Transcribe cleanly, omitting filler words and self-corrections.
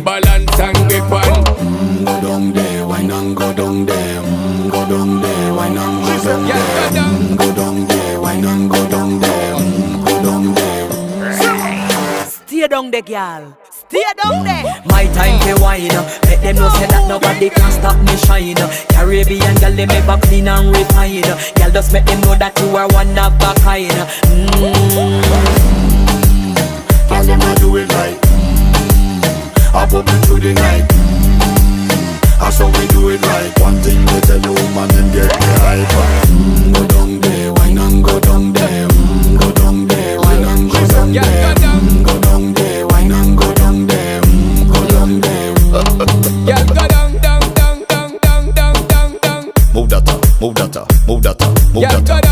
balance and grip on. Go down there, wine and go down there. Go down there, wine and go down there. Go down there, wine and go down there. Go down there. Stay down there, girl. Stay down there. My time to wine. Let them know say that nobody can stop me shine. Caribbean girl, they never clean and refine. Girl, just make them know that you are one of a kind. Girl, them a do it right. I bubble through the night. That's how we do it right. One thing they tell you, woman, and get the hype. Go down there, wine and go down there. Go down there, wine and go down there. Go down there, wine and go down there. Go down there. Yeah, go down, down, down, down, down, down, down, down. Move that up, move that up, move that up, move Yeah, that go up.